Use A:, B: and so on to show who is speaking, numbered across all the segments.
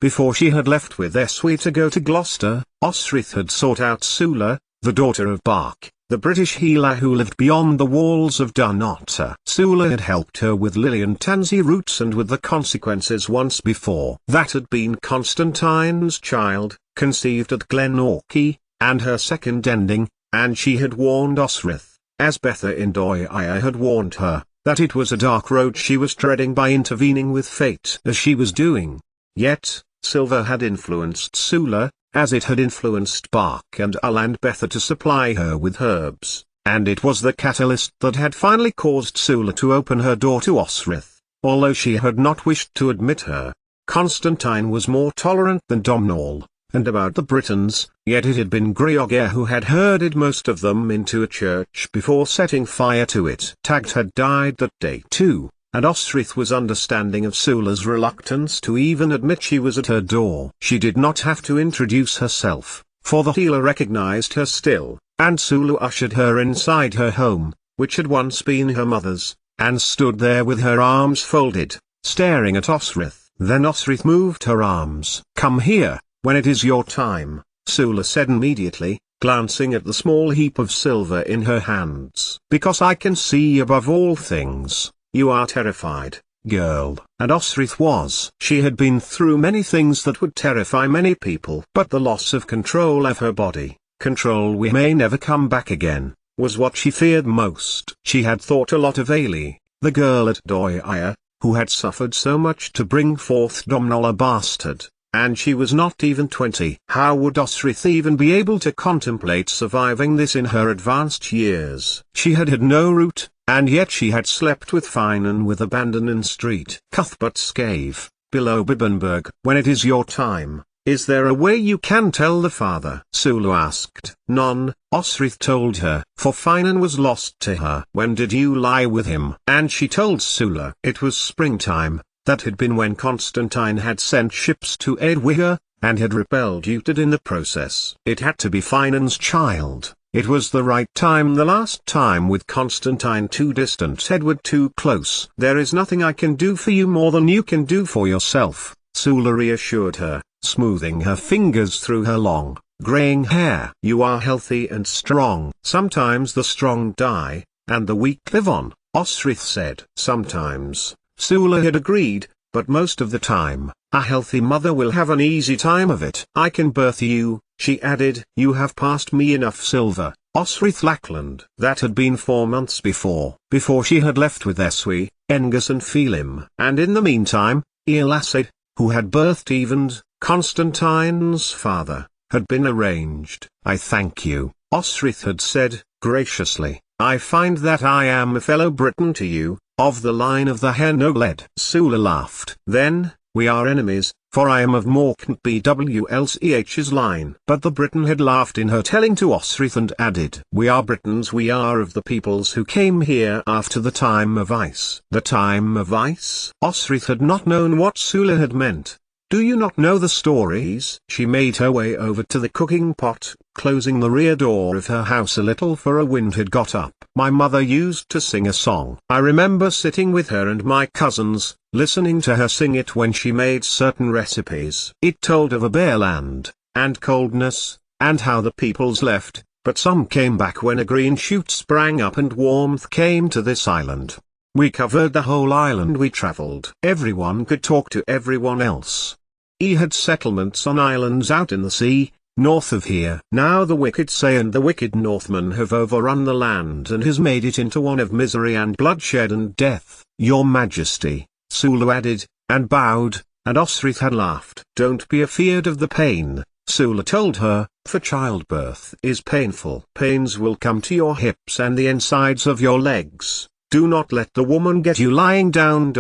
A: before she had left with Eswe to go to Gloucester, Osrith had sought out Sula, the daughter of Bark, the British healer who lived beyond the walls of Dunnottar. Sula had helped her with lily and tansy roots and with the consequences once before. That had been Constantine's child, conceived at Glenorchy, and her second ending, and she had warned Osrith, as Betha in Doia had warned her, that it was a dark road she was treading by intervening with fate as she was doing. Yet, silver had influenced Sula, as it had influenced Bark and Ull and Betha to supply her with herbs, and it was the catalyst that had finally caused Sula to open her door to Osrith. Although she had not wished to admit her, Constantine was more tolerant than Domnall, and about the Britons, yet it had been Greogair who had herded most of them into a church before setting fire to it. Tagged had died that day too, and Osrith was understanding of Sula's reluctance to even admit she was at her door. She did not have to introduce herself, for the healer recognized her still, and Sula ushered her inside her home, which had once been her mother's, and stood there with her arms folded, staring at Osrith. Then Osrith moved her arms. "Come here, when it is your time," Sula said immediately, glancing at the small heap of silver in her hands. "Because I can see above all things. You are terrified, girl." And Osrith was. She had been through many things that would terrify many people. But the loss of control of her body, control we may never come back again, was what she feared most. She had thought a lot of Ailey, the girl at Doia, who had suffered so much to bring forth Domnall a bastard, and she was not even 20. How would Osrith even be able to contemplate surviving this in her advanced years? She had had no root, and yet she had slept with Finan with abandon in Street Cuthbert's cave, below Bibbenberg. "When it is your time, is there a way you can tell the father?" Sula asked. "None," Osrith told her, for Finan was lost to her. "When did you lie with him?" And she told Sula. It was springtime. That had been when Constantine had sent ships to Edwiger, and had repelled Utid in the process. It had to be Finan's child. It was the right time the last time with Constantine too distant, Edward too close. "There is nothing I can do for you more than you can do for yourself," Sula reassured her, smoothing her fingers through her long, graying hair. "You are healthy and strong." "Sometimes the strong die, and the weak live on," Osrith said. "Sometimes," Sula had agreed, "but most of the time, a healthy mother will have an easy time of it." "I can birth you," she added. "You have passed me enough silver, Osrith Lackland." That had been 4 months before she had left with Eswe, Engus and Felim. And in the meantime, Elasad, who had birthed Evand, Constantine's father, had been arranged. "I thank you," Osrith had said, graciously. "I find that I am a fellow Briton to you, of the line of the Henoled." Sula laughed. "Then, we are enemies, for I am of Morkant BWLCH's line." But the Briton had laughed in her telling to Osrith and added, "We are Britons, we are of the peoples who came here after the time of ice." The time of ice? Osrith had not known what Sula had meant. "Do you not know the stories?" She made her way over to the cooking pot, closing the rear door of her house a little for a wind had got up. "My mother used to sing a song. I remember sitting with her and my cousins, listening to her sing it when she made certain recipes. It told of a bare land, and coldness, and how the peoples left, but some came back when a green shoot sprang up and warmth came to this island. We covered the whole island we traveled. Everyone could talk to everyone else. He had settlements on islands out in the sea, north of here. Now the wicked say and the wicked Northmen have overrun the land and has made it into one of misery and bloodshed and death." "Your Majesty," Sula added, and bowed, and Osrith had laughed. "Don't be afeard of the pain," Sula told her, "for childbirth is painful. Pains will come to your hips and the insides of your legs. Do not let the woman get you lying down.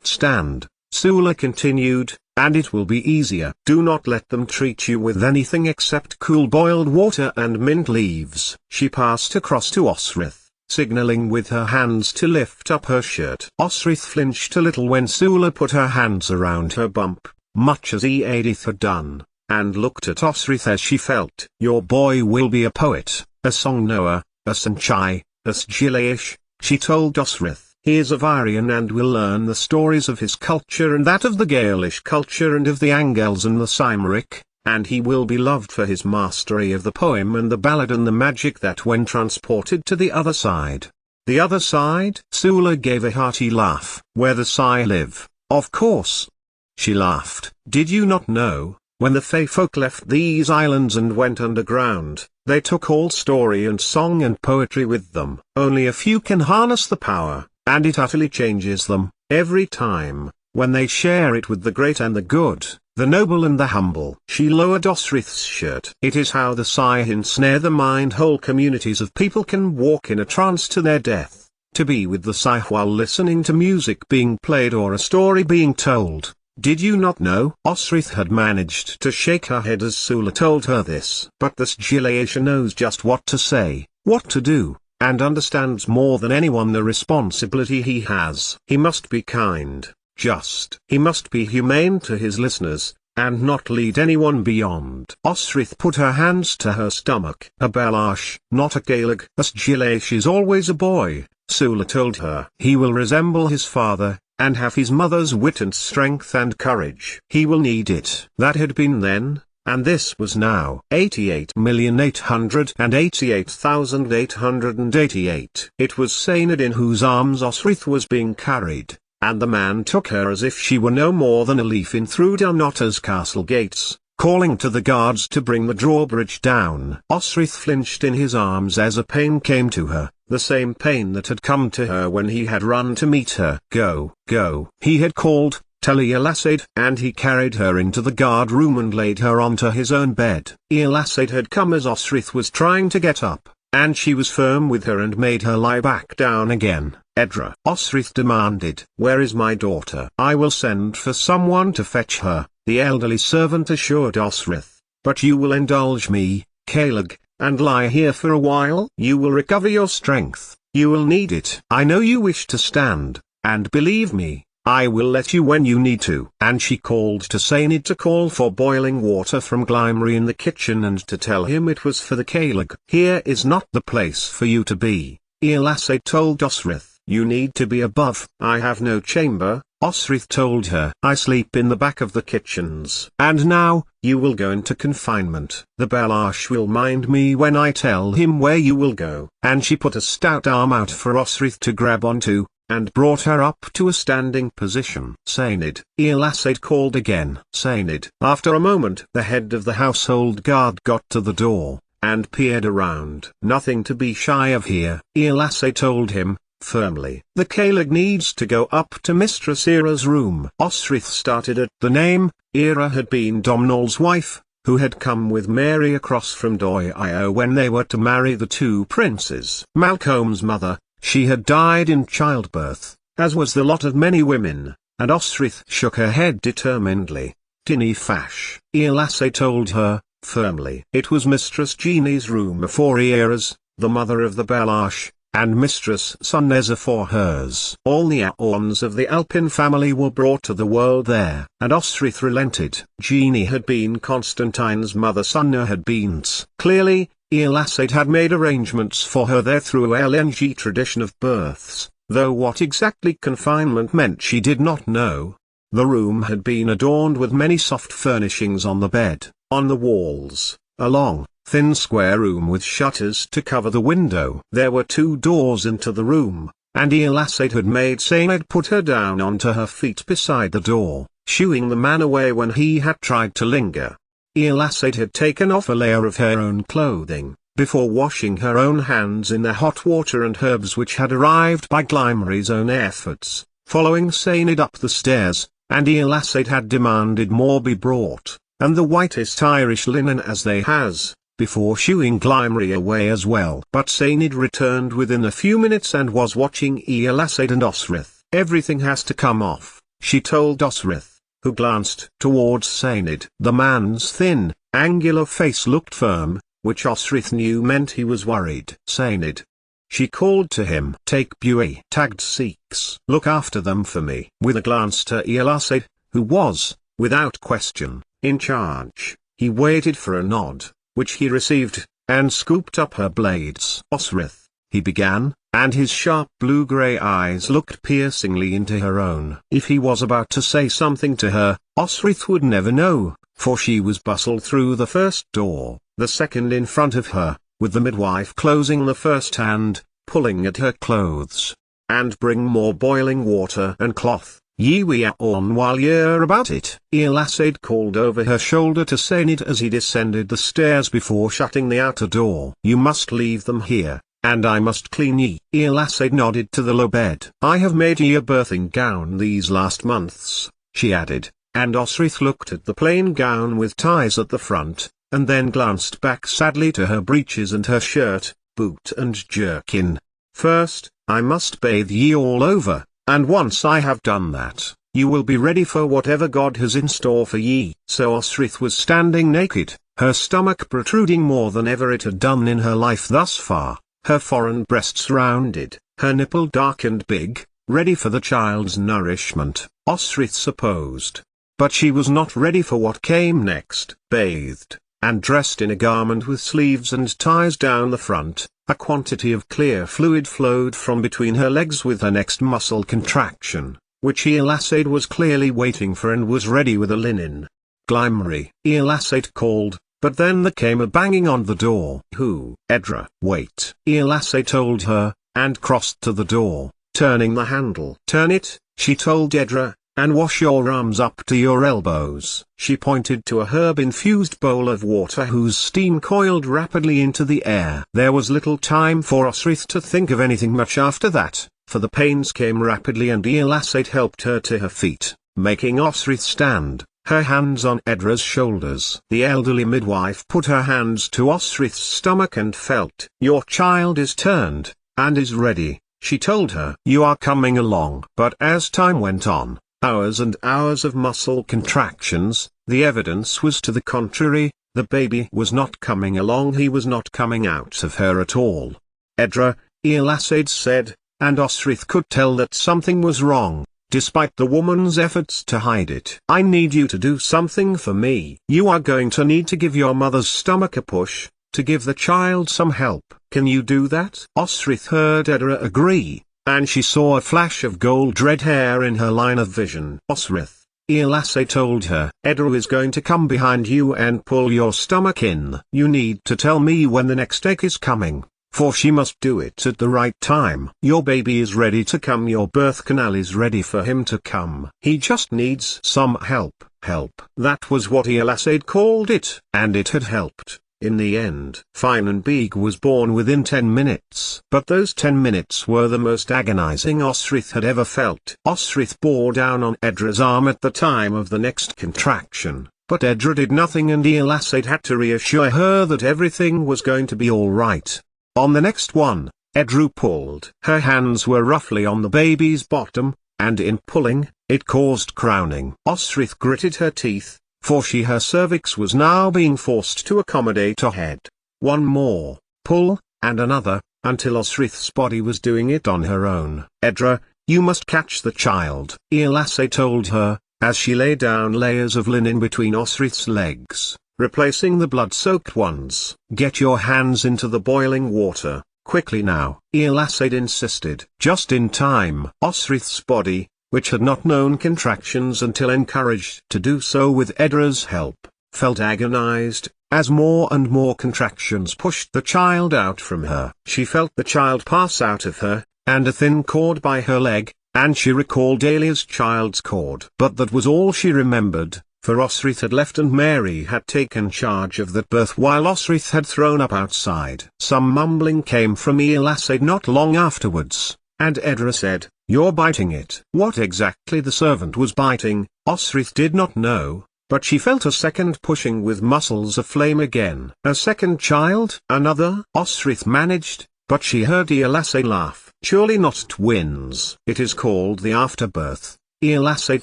A: Stand," Sula continued, "and it will be easier. Do not let them treat you with anything except cool boiled water and mint leaves." She passed across to Osrith, signaling with her hands to lift up her shirt. Osrith flinched a little when Sula put her hands around her bump, much as Edith had done, and looked at Osrith as she felt. "Your boy will be a poet, a song knower, a Sanchai, a Sgilish," she told Osrith. He is a Vyrian and will learn the stories of his culture and that of the Gaelish culture and of the Angles and the Cymric, and he will be loved for his mastery of the poem and the ballad and the magic that when transported to the other side. The other side? Sula gave a hearty laugh. Where the Sai live, of course. She laughed. Did you not know? When the Fey folk left these islands and went underground, they took all story and song and poetry with them. Only a few can harness the power, and it utterly changes them, every time, when they share it with the great and the good, the noble and the humble. She lowered Osrith's shirt. It is how the Sai ensnare the mind. Whole communities of people can walk in a trance to their death, to be with the Sai while listening to music being played or a story being told. Did you not know? Osrith had managed to shake her head as Sula told her this. But the Sgilaisha knows just what to say, what to do, and understands more than anyone the responsibility he has. He must be kind, just. He must be humane to his listeners, and not lead anyone beyond. Osrith put her hands to her stomach. A Belash, not a Gaeleg. A Sgilash is always a boy, Sula told her. He will resemble his father, and have his mother's wit and strength and courage. He will need it. That had been then, and this was now. 88,888,888. It was Sainid in whose arms Osrith was being carried, and the man took her as if she were no more than a leaf in through Dunotta's castle gates, calling to the guards to bring the drawbridge down. Osrith flinched in his arms as a pain came to her, the same pain that had come to her when he had run to meet her. Go, go. He had called, tell Ealasaid, and he carried her into the guard room and laid her onto his own bed. Ealasaid had come as Osrith was trying to get up, and she was firm with her and made her lie back down again. Edra, Osrith demanded. Where is my daughter? I will send for someone to fetch her, the elderly servant assured Osrith. But you will indulge me, Caeleg, and lie here for a while? You will recover your strength. You will need it. I know you wish to stand, and believe me, I will let you when you need to. And she called to Sainid to call for boiling water from Glimmery in the kitchen and to tell him it was for the Caeleg. Here is not the place for you to be, Ealasaid told Osrith. You need to be above. I have no chamber, Osrith told her. I sleep in the back of the kitchens. And now, you will go into confinement. The Belash will mind me when I tell him where you will go. And she put a stout arm out for Osrith to grab onto, and brought her up to a standing position. Sainid, Ealasaid called again. Sainid. After a moment the head of the household guard got to the door, and peered around. Nothing to be shy of here, Ealasaid told him, firmly. The Caeleg needs to go up to Mistress Era's room. Osrith started at the name. Era had been Domhnall's wife, who had come with Mary across from Doio when they were to marry the two princes. Malcolm's mother, she had died in childbirth, as was the lot of many women, and Osrith shook her head determinedly. Tinny Fash, Ealasaid told her, firmly. It was Mistress Jeannie's room before Era's, the mother of the Belash, and Mistress Suneza for hers. All the Aorns of the Alpin family were brought to the world there, and Osrith relented. Jeannie had been Constantine's mother, Sunna had been Clearly, Ealasaid had made arrangements for her there through LNG tradition of births, though what exactly confinement meant she did not know. The room had been adorned with many soft furnishings on the bed, on the walls, a long, thin square room with shutters to cover the window. There were two doors into the room, and Ealasaid had made Sainid put her down onto her feet beside the door, shooing the man away when he had tried to linger. Ealasaid had taken off a layer of her own clothing, before washing her own hands in the hot water and herbs which had arrived by Glimmery's own efforts, following Sainid up the stairs, and Ealasaid had demanded more be brought, and the whitest Irish linen as they has, before shooing Glimmery away as well. But Sainid returned within a few minutes and was watching Ealasaid and Osrith. Everything has to come off, she told Osrith, who glanced towards Sainid. The man's thin, angular face looked firm, which Osrith knew meant he was worried. Sainid. She called to him. Take Buey tagged Sikhs. Look after them for me. With a glance to Ealasaid, who was, without question, in charge, he waited for a nod, which he received, and scooped up her blades. Osrith, he began, and his sharp blue-grey eyes looked piercingly into her own. If he was about to say something to her, Osrith would never know, for she was bustled through the first door, the second in front of her, with the midwife closing the first and, pulling at her clothes. "And bring more boiling water and cloth, ye we are on while ye're about it," Elasade called over her shoulder to Sainid as he descended the stairs before shutting the outer door. "You must leave them here, and I must clean ye." Elasade nodded to the low bed. "I have made ye a birthing gown these last months," she added, and Osrith looked at the plain gown with ties at the front, and then glanced back sadly to her breeches and her shirt, boot and jerkin. "First, I must bathe ye all over, and once I have done that, you will be ready for whatever God has in store for ye." So Osrith was standing naked, her stomach protruding more than ever it had done in her life thus far, her foreign breasts rounded, her nipple dark and big, ready for the child's nourishment, Osrith supposed. But she was not ready for what came next. Bathed, and dressed in a garment with sleeves and ties down the front, a quantity of clear fluid flowed from between her legs with her next muscle contraction, which Elasade was clearly waiting for and was ready with a linen. "Glimmery," Elasade called, but then there came a banging on the door. "Who?" "Edra." "Wait," Elasade told her, and crossed to the door, turning the handle. "Turn it," she told Edra, "and wash your arms up to your elbows." She pointed to a herb-infused bowl of water whose steam coiled rapidly into the air. There was little time for Osrith to think of anything much after that, for the pains came rapidly and Elasade helped her to her feet, making Osrith stand, her hands on Edra's shoulders. The elderly midwife put her hands to Osrith's stomach and felt. "Your child is turned, and is ready," she told her. "You are coming along." But as time went on, hours and hours of muscle contractions, the evidence was to the contrary. The baby was not coming along, he was not coming out of her at all. "Edra," Elasade said, and Osrith could tell that something was wrong, despite the woman's efforts to hide it. "I need you to do something for me. You are going to need to give your mother's stomach a push, to give the child some help. Can you do that?" Osrith heard Edra agree, and she saw a flash of gold red hair in her line of vision. "Osrith," Elasade told her, "Edra is going to come behind you and pull your stomach in. You need to tell me when the next egg is coming, for she must do it at the right time. Your baby is ready to come, your birth canal is ready for him to come. He just needs some help." Help. That was what Elasade called it, and it had helped. In the end, Finan Beeg was born within 10 minutes. But those 10 minutes were the most agonizing Osrith had ever felt. Osrith bore down on Edra's arm at the time of the next contraction, but Edra did nothing and Elasade had to reassure her that everything was going to be all right. On the next one, Edra pulled. Her hands were roughly on the baby's bottom, and in pulling, it caused crowning. Osrith gritted her teeth, for her cervix was now being forced to accommodate a head. One more pull, and another, until Osrith's body was doing it on her own. "Edra, you must catch the child," Elasade told her, as she lay down layers of linen between Osrith's legs, replacing the blood-soaked ones. "Get your hands into the boiling water, quickly now," Elasade insisted. Just in time. Osrith's body, which had not known contractions until encouraged to do so with Edra's help, felt agonized, as more and more contractions pushed the child out from her. She felt the child pass out of her, and a thin cord by her leg, and she recalled Alia's child's cord. But that was all she remembered, for Osrith had left and Mary had taken charge of that birth while Osrith had thrown up outside. Some mumbling came from Elasade not long afterwards, and Edra said, "You're biting it." What exactly the servant was biting, Osrith did not know, but she felt a second pushing with muscles aflame again. A second child? Another? Osrith managed, but she heard Elasade laugh. "Surely not twins." "It is called the afterbirth," Elasade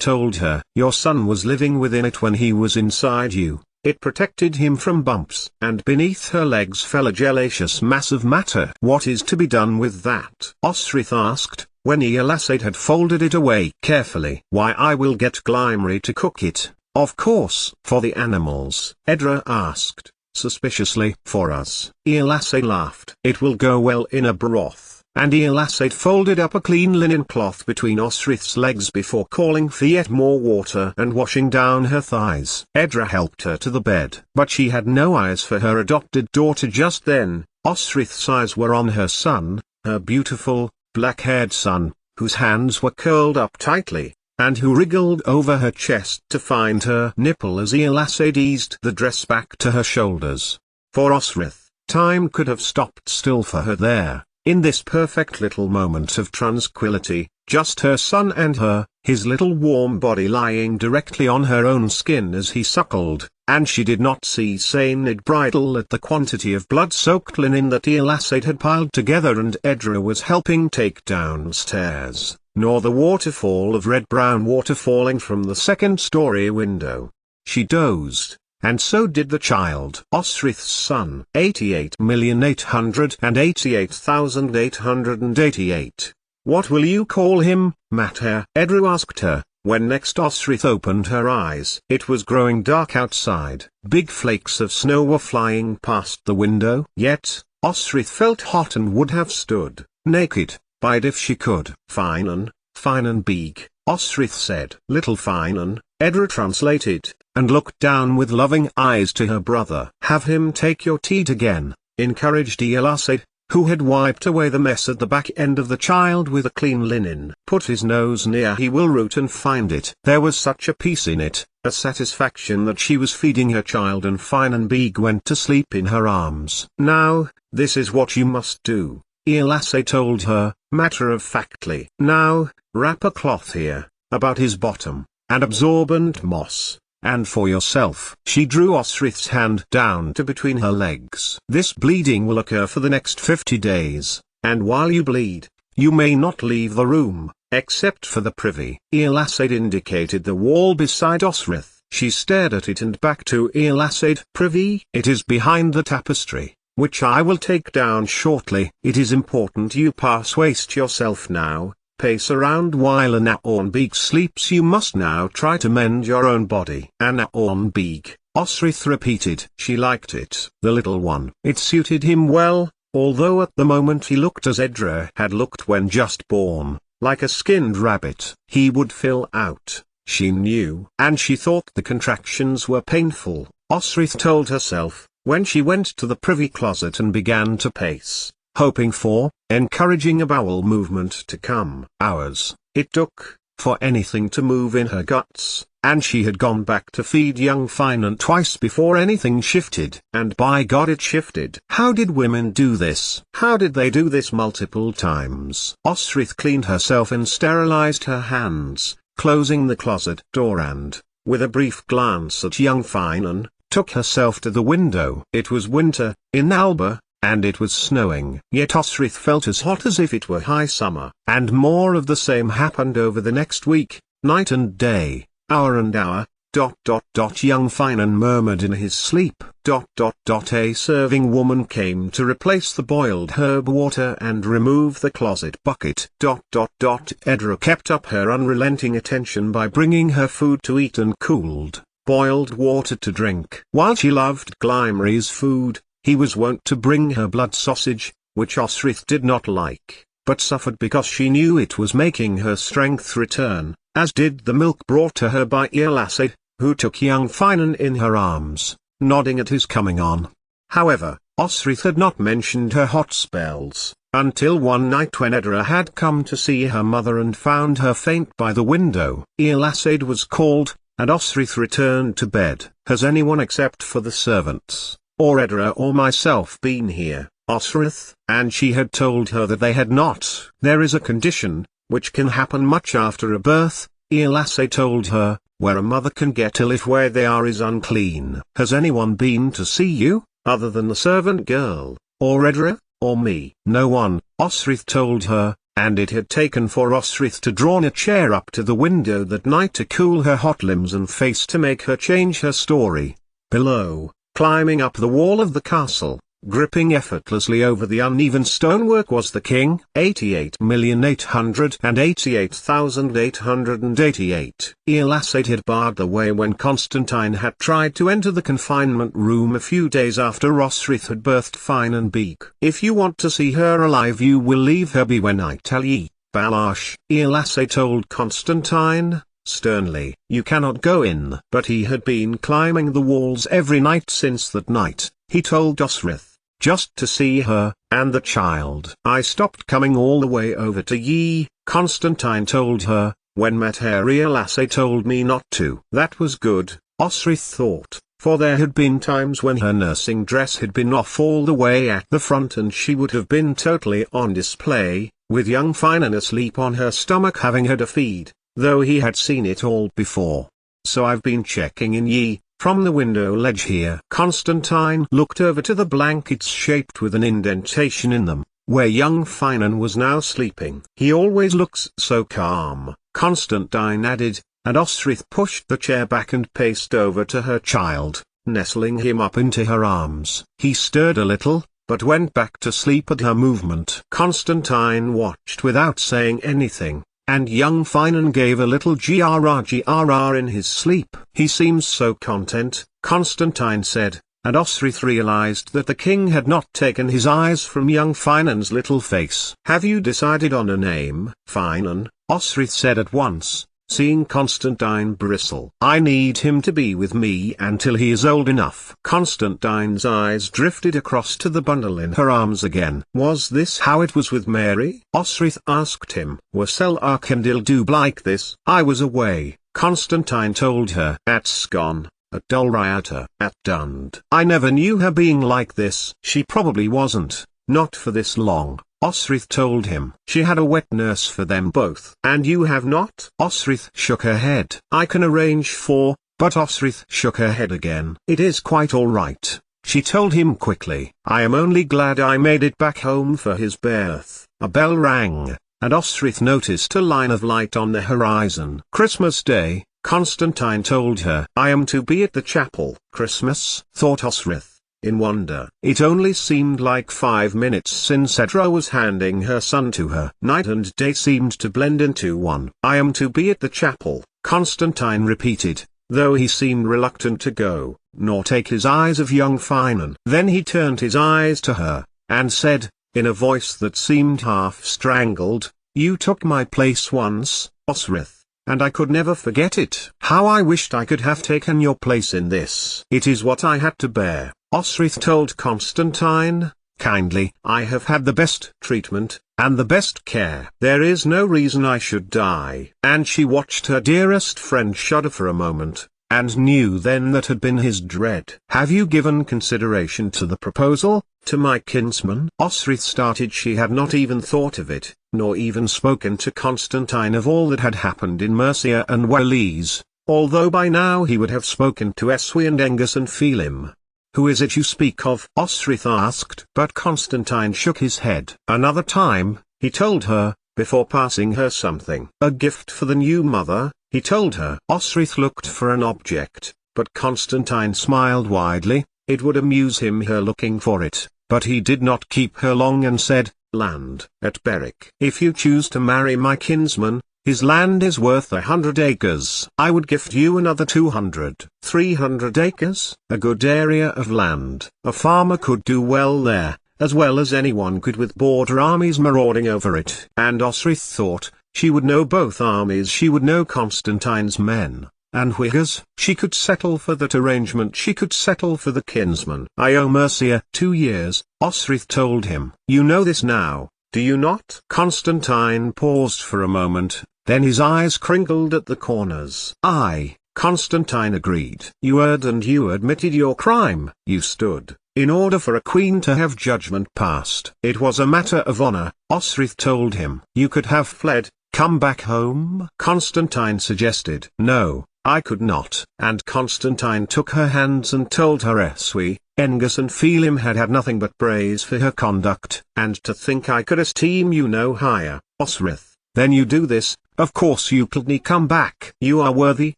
A: told her. "Your son was living within it when he was inside you. It protected him from bumps." And beneath her legs fell a gelaceous mass of matter. "What is to be done with that?" Osrith asked, when Elasade had folded it away carefully. "Why, I will get Glimmery to cook it, of course." "For the animals?" Edra asked. suspiciously. For us, Elasay laughed. It will go well in a broth. And Elasay folded up a clean linen cloth between Osrith's legs before calling for yet more water and washing down her thighs. Edra helped her to the bed. But she had no eyes for her adopted daughter just then. Osrith's eyes were on her son, her beautiful, black-haired son, whose hands were curled up tightly, and who wriggled over her chest to find her nipple as Elasay eased the dress back to her shoulders. For Osrith, time could have stopped still for her there, in this perfect little moment of tranquility, just her son and her, his little warm body lying directly on her own skin as he suckled, and she did not see Saynid bridle at the quantity of blood-soaked linen that Elasay had piled together and Edra was helping take downstairs, nor the waterfall of red-brown water falling from the second-story window. She dozed, and so did the child. Osrith's son. 88,888,888. What will you call him, Mater? Edra asked her, when next Osrith opened her eyes. It was growing dark outside. Big flakes of snow were flying past the window. Yet, Osrith felt hot and would have stood, naked, bide if she could. Finan, Beeg, Osrith said. Little Finan, Edra translated, and looked down with loving eyes to her brother. Have him take your teat again, encouraged Elasay, who had wiped away the mess at the back end of the child with a clean linen. Put his nose near, he will root and find it. There was such a peace in it, a satisfaction that she was feeding her child, and Finan Beeg went to sleep in her arms. Now, this is what you must do, Elasay told her, matter-of-factly. Now, wrap a cloth here, about his bottom, and absorbent moss. And for yourself. She drew Osrith's hand down to between her legs. This bleeding will occur for the next 50 days, and while you bleed, you may not leave the room, except for the privy. Elasay indicated the wall beside Osrith. She stared at it and back to Elasay. Privy? It is behind the tapestry, which I will take down shortly. It is important you waste yourself now. Pace around while Anaorn Beeg sleeps. You must now try to mend your own body. Anaorn Beeg, Osrith repeated. She liked it. The little one. It suited him well, although at the moment he looked as Edra had looked when just born, like a skinned rabbit. He would fill out, she knew. And she thought the contractions were painful, Osrith told herself, when she went to the privy closet and began to pace, hoping for, encouraging a bowel movement to come. Hours, it took, for anything to move in her guts, and she had gone back to feed young Finan twice before anything shifted. And by God it shifted. How did women do this? How did they do this multiple times? Osrith cleaned herself and sterilized her hands, closing the closet door and, with a brief glance at young Finan, took herself to the window. It was winter, in Alba, and it was snowing. Yet Osrith felt as hot as if it were high summer. And more of the same happened over the next week, night and day, hour and hour. Young Finan murmured in his sleep. A serving woman came to replace the boiled herb water and remove the closet bucket. Edra kept up her unrelenting attention by bringing her food to eat and cooled, boiled water to drink. While she loved Glimmer's food, he was wont to bring her blood sausage, which Osrith did not like, but suffered because she knew it was making her strength return, as did the milk brought to her by Elasay, who took young Finan in her arms, nodding at his coming on. However, Osrith had not mentioned her hot spells, until one night when Edra had come to see her mother and found her faint by the window. Elasay was called, and Osrith returned to bed. Has anyone except for the servants, or Edra or myself been here, Osrith? And she had told her that they had not. There is a condition, which can happen much after a birth, Elasay told her, where a mother can get ill if where they are is unclean. Has anyone been to see you, other than the servant girl, or Edra, or me? No one, Osrith told her, and it had taken for Osrith to draw a chair up to the window that night to cool her hot limbs and face to make her change her story. Below, climbing up the wall of the castle, Gripping effortlessly over the uneven stonework was the king. 88,888,888. Elasate had barred the way when Constantine had tried to enter the confinement room a few days after Osrith had birthed Finan Beak. If you want to see her alive, you will leave her be when I tell ye, Balash. Elasate told Constantine sternly. You cannot go in. But he had been climbing the walls every night since that night, he told Osrith, just to see her, and the child. I stopped coming all the way over to ye, Constantine told her, when met her. Elasate told me not to. That was good, Osrith thought, for there had been times when her nursing dress had been off all the way at the front and she would have been totally on display, with young Finan asleep on her stomach having her to feed, though he had seen it all before. So I've been checking in ye, from the window ledge here. Constantine looked over to the blankets shaped with an indentation in them, where young Finan was now sleeping. He always looks so calm, Constantine added, and Osrith pushed the chair back and paced over to her child, nestling him up into her arms. He stirred a little, but went back to sleep at her movement. Constantine watched without saying anything, and young Finan gave a little grrr in his sleep. He seems so content, Constantine said, and Osrith realized that the king had not taken his eyes from young Finan's little face. Have you decided on a name? Finan, Osrith said at once, seeing Constantine bristle. I need him to be with me until he is old enough. Constantine's eyes drifted across to the bundle in her arms again. Was this how it was with Mary? Osrith asked him. Was Sel Arkandil like this? I was away, Constantine told her. At Scon, at Dulriata, at Dund. I never knew her being like this. She probably wasn't, not for this long, Osrith told him. She had a wet nurse for them both. And you have not? Osrith shook her head. I can arrange for, but Osrith shook her head again. It is quite all right, she told him quickly. I am only glad I made it back home for his birth. A bell rang, and Osrith noticed a line of light on the horizon. Christmas Day, Constantine told her. I am to be at the chapel. Christmas, thought Osrith, in wonder. It only seemed like 5 minutes since Edra was handing her son to her. Night and day seemed to blend into one. I am to be at the chapel, Constantine repeated, though he seemed reluctant to go, nor take his eyes of young Finan. Then he turned his eyes to her, and said, in a voice that seemed half strangled, you took my place once, Osrith, and I could never forget it. How I wished I could have taken your place in this. It is what I had to bear, Osrith told Constantine, kindly. I have had the best treatment, and the best care. There is no reason I should die. And she watched her dearest friend shudder for a moment, and knew then that had been his dread. Have you given consideration to the proposal, to my kinsman? Osrith started. She had not even thought of it, nor even spoken to Constantine of all that had happened in Mercia and Wales, although by now he would have spoken to Eswi and Engus and Phelim. Who is it you speak of? Osrith asked. But Constantine shook his head. Another time, he told her, before passing her something. A gift for the new mother, he told her. Osrith looked for an object, but Constantine smiled widely. It would amuse him her looking for it, but he did not keep her long and said, land. At Berwick. If you choose to marry my kinsman, his land is worth 100 acres. I would gift you another 200, 300 acres, a good area of land. A farmer could do well there, as well as anyone could with border armies marauding over it. And Osrith thought, she would know both armies. She would know Constantine's men, and Whiggers. She could settle for that arrangement. She could settle for the kinsman. I owe Mercia 2 years, Osrith told him. You know this now, do you not? Constantine paused for a moment. Then his eyes crinkled at the corners. Aye, Constantine agreed. You erred and you admitted your crime. You stood, in order for a queen to have judgment passed. It was a matter of honor, Osrith told him. You could have fled, come back home? Constantine suggested. No, I could not. And Constantine took her hands and told her Eswi, Engus and Phelim had had nothing but praise for her conduct. And to think I could esteem you no higher, Osrith. Then you do this, of course you could come back. You are worthy,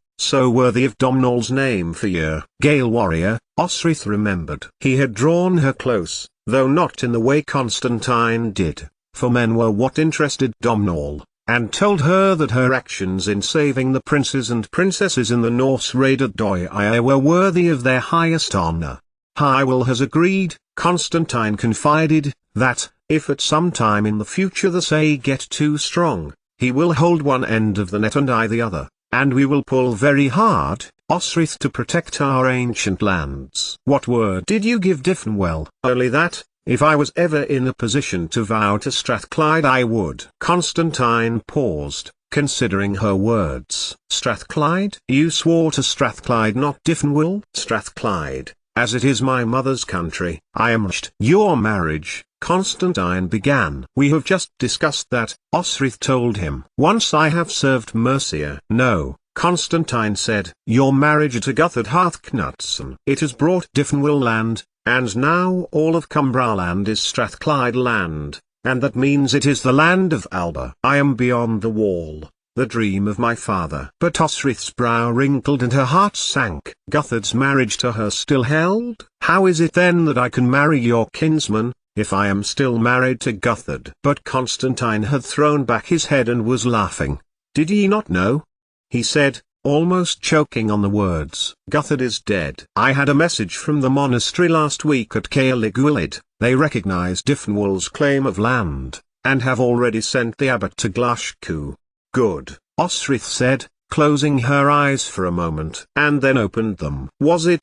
A: so worthy of Domhnall's name for your Gale warrior, Osrith remembered. He had drawn her close, though not in the way Constantine did, for men were what interested Domnall, and told her that her actions in saving the princes and princesses in the Norse raid at Doi were worthy of their highest honor. Hywel has agreed, Constantine confided, that, if at some time in the future the Say get too strong, he will hold one end of the net and I the other, and we will pull very hard, Osrith, to protect our ancient lands. What word did you give Dyfnwell? Only that, if I was ever in a position to vow to Strathclyde I would. Constantine paused, considering her words. Strathclyde? You swore to Strathclyde, not Dyfnwell? Strathclyde, as it is my mother's country. I am rushed. Your marriage, Constantine began. We have just discussed that, Osrith told him. Once I have served Mercia. No, Constantine said. Your marriage to Guthard Harthknutson. It has brought Dyfnwell land, and now all of Cumbraland is Strathclyde land, and that means it is the land of Alba. I am beyond the wall, the dream of my father. But Osrith's brow wrinkled and her heart sank. Guthard's marriage to her still held? How is it then that I can marry your kinsman, if I am still married to Guthard? But Constantine had thrown back his head and was laughing. Did ye not know? He said, almost choking on the words. Guthard is dead. I had a message from the monastery last week at Caerliguilid. They recognize Dyfnwell's claim of land, and have already sent the abbot to Glashcu. Good, Osrith said, closing her eyes for a moment, and then opened them. Was it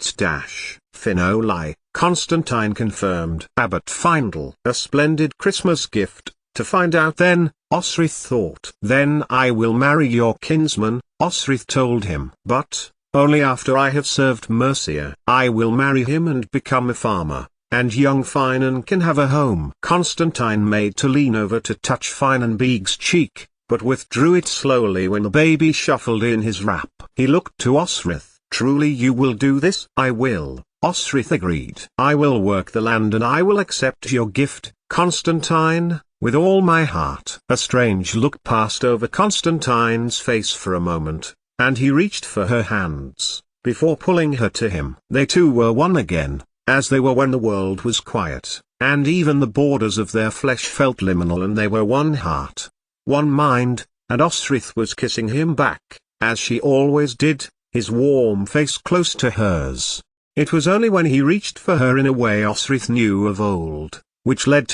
A: Finoli? Constantine confirmed. Abbot Findle. A splendid Christmas gift, to find out then, Osrith thought. Then I will marry your kinsman, Osrith told him. But, only after I have served Mercia. I will marry him and become a farmer, and young Finan can have a home. Constantine made to lean over to touch Finenbeeg's cheek, but withdrew it slowly when the baby shuffled in his wrap. He looked to Osrith. Truly you will do this? I will, Osrith agreed. I will work the land and I will accept your gift, Constantine, with all my heart. A strange look passed over Constantine's face for a moment, and he reached for her hands, before pulling her to him. They two were one again, as they were when the world was quiet, and even the borders of their flesh felt liminal, and they were one heart, one mind, and Osrith was kissing him back, as she always did, his warm face close to hers. It was only when he reached for her in a way Osrith knew of old, which led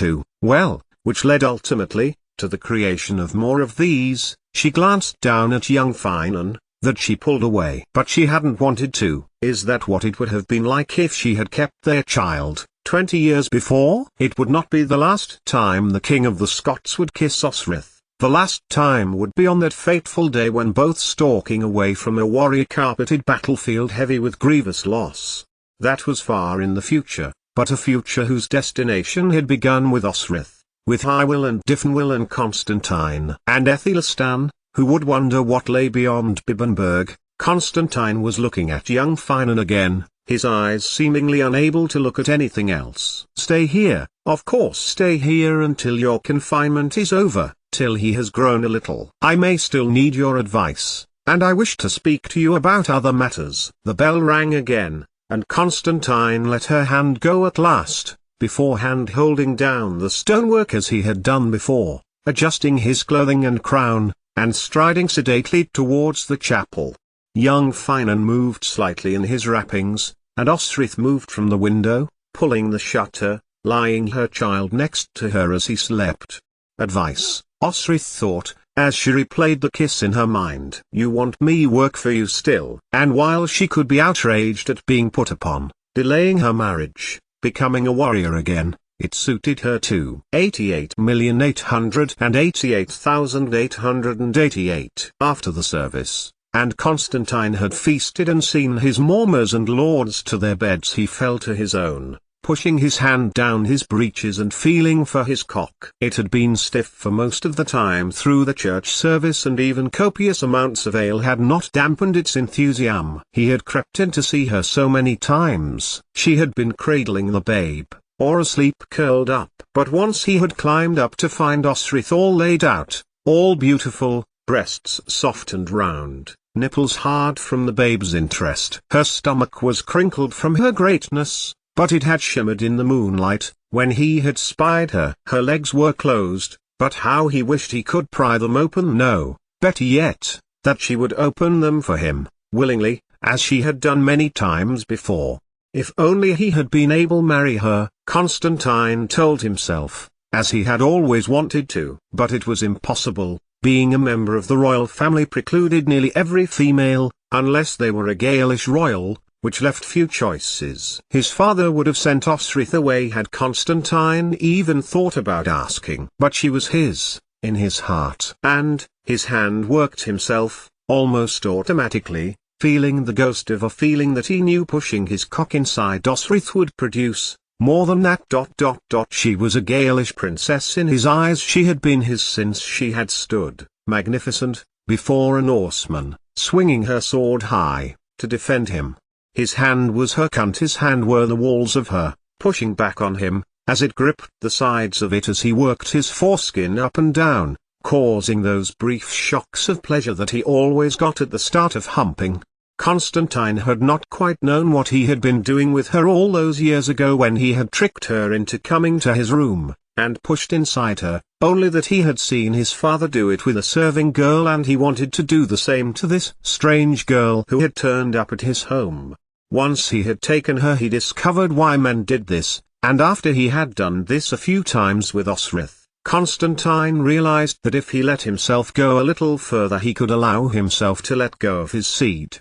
A: ultimately, to the creation of more of these. She glanced down at young Finan, that she pulled away. But she hadn't wanted to. Is that what it would have been like if she had kept their child, 20 years before? It would not be the last time the King of the Scots would kiss Osrith. The last time would be on that fateful day when both stalking away from a warrior-carpeted battlefield heavy with grievous loss. That was far in the future, but a future whose destination had begun with Osrith, with Hywel and Dyfnwell and Constantine and Aethelstan, who would wonder what lay beyond Bibbenberg. Constantine was looking at young Finan again, his eyes seemingly unable to look at anything else. Stay here, of course stay here until your confinement is over, till he has grown a little. I may still need your advice, and I wish to speak to you about other matters. The bell rang again, and Constantine let her hand go at last, beforehand holding down the stonework as he had done before, adjusting his clothing and crown, and striding sedately towards the chapel. Young Finan moved slightly in his wrappings, and Osrith moved from the window, pulling the shutter, lying her child next to her as he slept. Advice, Osrith thought, as she replayed the kiss in her mind. You want me work for you still? And while she could be outraged at being put upon, delaying her marriage, becoming a warrior again, it suited her too. 88,888,888 after the service, and Constantine had feasted and seen his mormers and lords to their beds, he fell to his own, pushing his hand down his breeches and feeling for his cock. It had been stiff for most of the time through the church service, and even copious amounts of ale had not dampened its enthusiasm. He had crept in to see her so many times. She had been cradling the babe, or asleep curled up. But once he had climbed up to find Osrith all laid out, all beautiful, breasts soft and round, nipples hard from the babe's interest. Her stomach was crinkled from her greatness, but it had shimmered in the moonlight, when he had spied her. Her legs were closed, but how he wished he could pry them open. No, better yet, that she would open them for him, willingly, as she had done many times before. If only he had been able to marry her, Constantine told himself, as he had always wanted to. But it was impossible, being a member of the royal family precluded nearly every female, unless they were a Gaelish royal, which left few choices. His father would have sent Osric away had Constantine even thought about asking. But she was his, in his heart. And, his hand worked himself, almost automatically, feeling the ghost of a feeling that he knew pushing his cock inside Osric would produce. More than that. She was a Gaelish princess in his eyes. She had been his since she had stood, magnificent, before a Norseman, swinging her sword high, to defend him. His hand was her cunt. His hand were the walls of her, pushing back on him, as it gripped the sides of it as he worked his foreskin up and down, causing those brief shocks of pleasure that he always got at the start of humping. Constantine had not quite known what he had been doing with her all those years ago when he had tricked her into coming to his room, and pushed inside her, only that he had seen his father do it with a serving girl and he wanted to do the same to this strange girl who had turned up at his home. Once he had taken her he discovered why men did this, and after he had done this a few times with Osric, Constantine realized that if he let himself go a little further he could allow himself to let go of his seed.